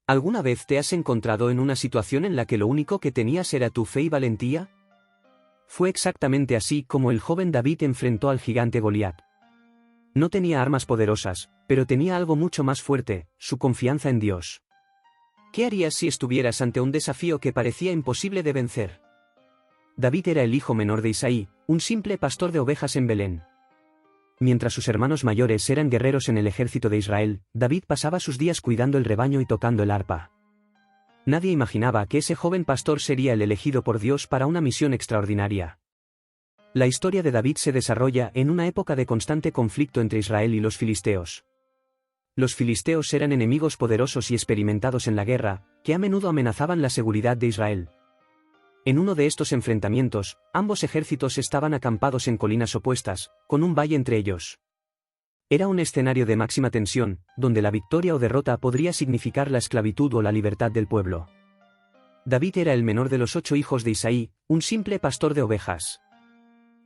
¿Alguna vez te has encontrado en una situación en la que lo único que tenías era tu fe y valentía? Fue exactamente así como el joven David enfrentó al gigante Goliat. No tenía armas poderosas, pero tenía algo mucho más fuerte, su confianza en Dios. ¿Qué harías si estuvieras ante un desafío que parecía imposible de vencer? David era el hijo menor de Isaí, un simple pastor de ovejas en Belén. Mientras sus hermanos mayores eran guerreros en el ejército de Israel, David pasaba sus días cuidando el rebaño y tocando el arpa. Nadie imaginaba que ese joven pastor sería el elegido por Dios para una misión extraordinaria. La historia de David se desarrolla en una época de constante conflicto entre Israel y los filisteos. Los filisteos eran enemigos poderosos y experimentados en la guerra, que a menudo amenazaban la seguridad de Israel. En uno de estos enfrentamientos, ambos ejércitos estaban acampados en colinas opuestas, con un valle entre ellos. Era un escenario de máxima tensión, donde la victoria o derrota podría significar la esclavitud o la libertad del pueblo. David era el menor de los 8 hijos de Isaí, un simple pastor de ovejas.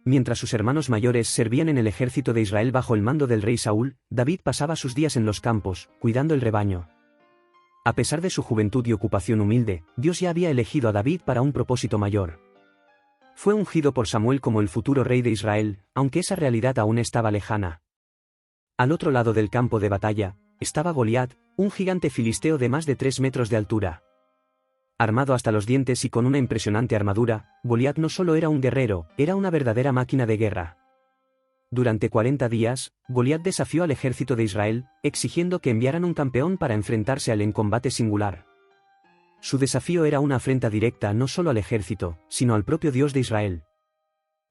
Mientras sus hermanos mayores servían en el ejército de Israel bajo el mando del rey Saúl, David pasaba sus días en los campos, cuidando el rebaño. A pesar de su juventud y ocupación humilde, Dios ya había elegido a David para un propósito mayor. Fue ungido por Samuel como el futuro rey de Israel, aunque esa realidad aún estaba lejana. Al otro lado del campo de batalla, estaba Goliat, un gigante filisteo de más de 3 metros de altura. Armado hasta los dientes y con una impresionante armadura, Goliat no solo era un guerrero, era una verdadera máquina de guerra. Durante 40 días, Goliat desafió al ejército de Israel, exigiendo que enviaran un campeón para enfrentarse a él en combate singular. Su desafío era una afrenta directa no solo al ejército, sino al propio Dios de Israel.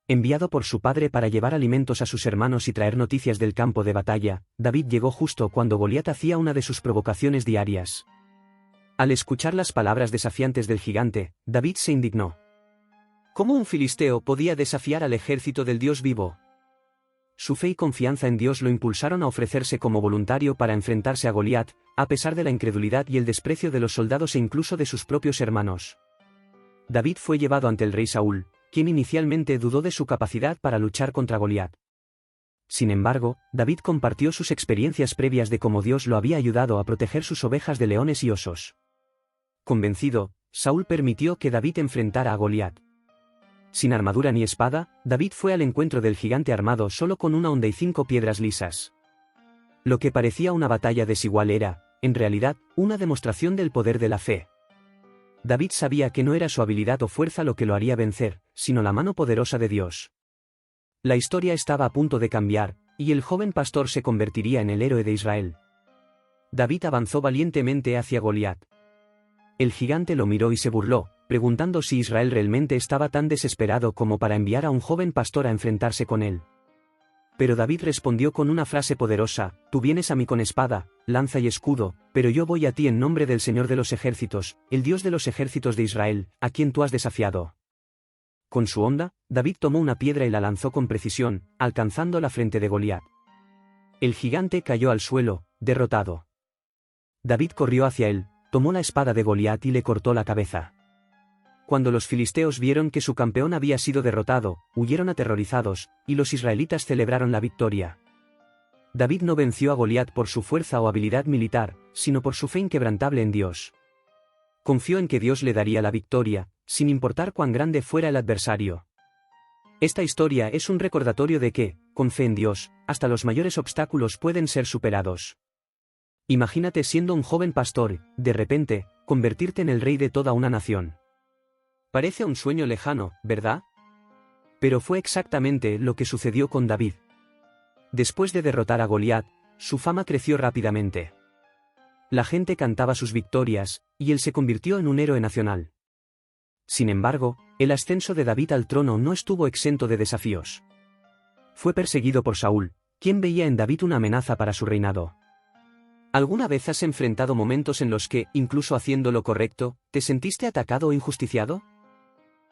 Enviado por su padre para llevar alimentos a sus hermanos y traer noticias del campo de batalla, David llegó justo cuando Goliat hacía una de sus provocaciones diarias. Al escuchar las palabras desafiantes del gigante, David se indignó. ¿Cómo un filisteo podía desafiar al ejército del Dios vivo? Su fe y confianza en Dios lo impulsaron a ofrecerse como voluntario para enfrentarse a Goliat, a pesar de la incredulidad y el desprecio de los soldados e incluso de sus propios hermanos. David fue llevado ante el rey Saúl, quien inicialmente dudó de su capacidad para luchar contra Goliat. Sin embargo, David compartió sus experiencias previas de cómo Dios lo había ayudado a proteger sus ovejas de leones y osos. Convencido, Saúl permitió que David enfrentara a Goliat. Sin armadura ni espada, David fue al encuentro del gigante armado solo con una honda y 5 piedras lisas. Lo que parecía una batalla desigual era, en realidad, una demostración del poder de la fe. David sabía que no era su habilidad o fuerza lo que lo haría vencer, sino la mano poderosa de Dios. La historia estaba a punto de cambiar, y el joven pastor se convertiría en el héroe de Israel. David avanzó valientemente hacia Goliat. El gigante lo miró y se burló, preguntando si Israel realmente estaba tan desesperado como para enviar a un joven pastor a enfrentarse con él. Pero David respondió con una frase poderosa: «Tú vienes a mí con espada, lanza y escudo, pero yo voy a ti en nombre del Señor de los ejércitos, el Dios de los ejércitos de Israel, a quien tú has desafiado». Con su honda, David tomó una piedra y la lanzó con precisión, alcanzando la frente de Goliat. El gigante cayó al suelo, derrotado. David corrió hacia él, tomó la espada de Goliat y le cortó la cabeza. Cuando los filisteos vieron que su campeón había sido derrotado, huyeron aterrorizados, y los israelitas celebraron la victoria. David no venció a Goliat por su fuerza o habilidad militar, sino por su fe inquebrantable en Dios. Confió en que Dios le daría la victoria, sin importar cuán grande fuera el adversario. Esta historia es un recordatorio de que, con fe en Dios, hasta los mayores obstáculos pueden ser superados. Imagínate siendo un joven pastor, de repente, convertirte en el rey de toda una nación. Parece un sueño lejano, ¿verdad? Pero fue exactamente lo que sucedió con David. Después de derrotar a Goliat, su fama creció rápidamente. La gente cantaba sus victorias, y él se convirtió en un héroe nacional. Sin embargo, el ascenso de David al trono no estuvo exento de desafíos. Fue perseguido por Saúl, quien veía en David una amenaza para su reinado. ¿Alguna vez has enfrentado momentos en los que, incluso haciendo lo correcto, te sentiste atacado o injusticiado?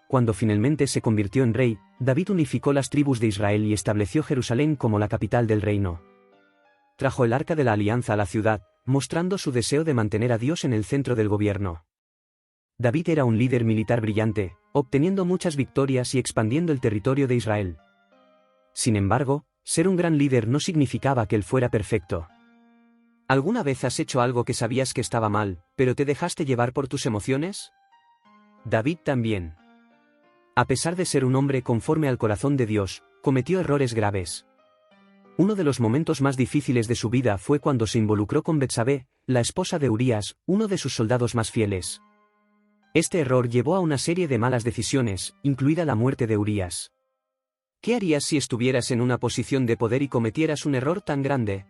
Cuando finalmente se convirtió en rey, David unificó las tribus de Israel y estableció Jerusalén como la capital del reino. Trajo el Arca de la Alianza a la ciudad, mostrando su deseo de mantener a Dios en el centro del gobierno. David era un líder militar brillante, obteniendo muchas victorias y expandiendo el territorio de Israel. Sin embargo, ser un gran líder no significaba que él fuera perfecto. ¿Alguna vez has hecho algo que sabías que estaba mal, pero te dejaste llevar por tus emociones? David también. A pesar de ser un hombre conforme al corazón de Dios, cometió errores graves. Uno de los momentos más difíciles de su vida fue cuando se involucró con Betsabé, la esposa de Urías, uno de sus soldados más fieles. Este error llevó a una serie de malas decisiones, incluida la muerte de Urías. ¿Qué harías si estuvieras en una posición de poder y cometieras un error tan grande?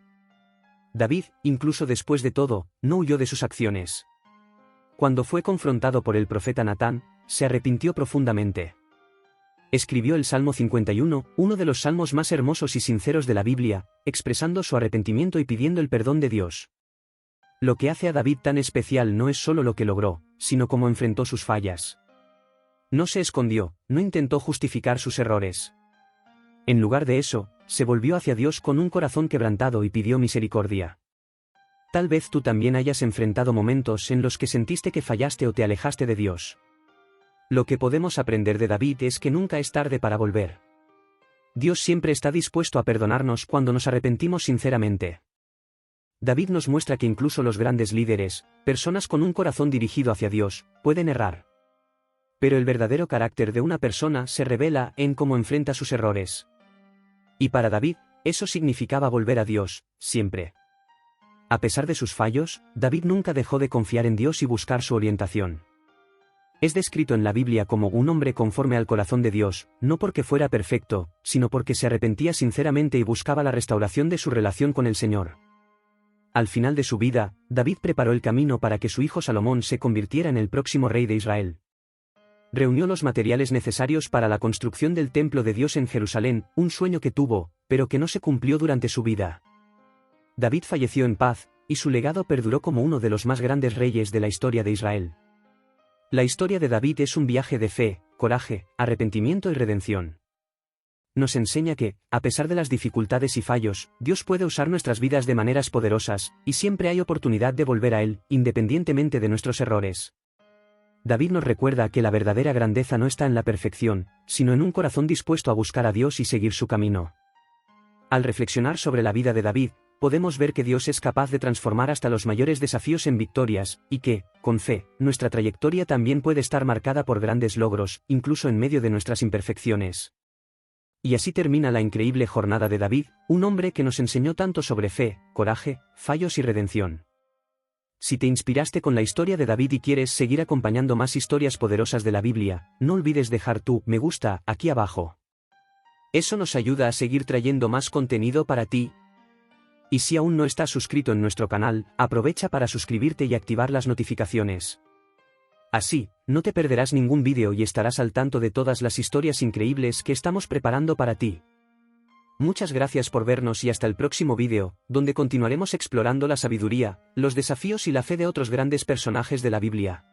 David, incluso después de todo, no huyó de sus acciones. Cuando fue confrontado por el profeta Natán, se arrepintió profundamente. Escribió el Salmo 51, uno de los salmos más hermosos y sinceros de la Biblia, expresando su arrepentimiento y pidiendo el perdón de Dios. Lo que hace a David tan especial no es solo lo que logró, sino cómo enfrentó sus fallas. No se escondió, no intentó justificar sus errores. En lugar de eso, se volvió hacia Dios con un corazón quebrantado y pidió misericordia. Tal vez tú también hayas enfrentado momentos en los que sentiste que fallaste o te alejaste de Dios. Lo que podemos aprender de David es que nunca es tarde para volver. Dios siempre está dispuesto a perdonarnos cuando nos arrepentimos sinceramente. David nos muestra que incluso los grandes líderes, personas con un corazón dirigido hacia Dios, pueden errar. Pero el verdadero carácter de una persona se revela en cómo enfrenta sus errores. Y para David, eso significaba volver a Dios, siempre. A pesar de sus fallos, David nunca dejó de confiar en Dios y buscar su orientación. Es descrito en la Biblia como un hombre conforme al corazón de Dios, no porque fuera perfecto, sino porque se arrepentía sinceramente y buscaba la restauración de su relación con el Señor. Al final de su vida, David preparó el camino para que su hijo Salomón se convirtiera en el próximo rey de Israel. Reunió los materiales necesarios para la construcción del templo de Dios en Jerusalén, un sueño que tuvo, pero que no se cumplió durante su vida. David falleció en paz, y su legado perduró como uno de los más grandes reyes de la historia de Israel. La historia de David es un viaje de fe, coraje, arrepentimiento y redención. Nos enseña que, a pesar de las dificultades y fallos, Dios puede usar nuestras vidas de maneras poderosas, y siempre hay oportunidad de volver a Él, independientemente de nuestros errores. David nos recuerda que la verdadera grandeza no está en la perfección, sino en un corazón dispuesto a buscar a Dios y seguir su camino. Al reflexionar sobre la vida de David, podemos ver que Dios es capaz de transformar hasta los mayores desafíos en victorias, y que, con fe, nuestra trayectoria también puede estar marcada por grandes logros, incluso en medio de nuestras imperfecciones. Y así termina la increíble jornada de David, un hombre que nos enseñó tanto sobre fe, coraje, fallos y redención. Si te inspiraste con la historia de David y quieres seguir acompañando más historias poderosas de la Biblia, no olvides dejar tu me gusta aquí abajo. Eso nos ayuda a seguir trayendo más contenido para ti. Y si aún no estás suscrito en nuestro canal, aprovecha para suscribirte y activar las notificaciones. Así, no te perderás ningún vídeo y estarás al tanto de todas las historias increíbles que estamos preparando para ti. Muchas gracias por vernos y hasta el próximo vídeo, donde continuaremos explorando la sabiduría, los desafíos y la fe de otros grandes personajes de la Biblia.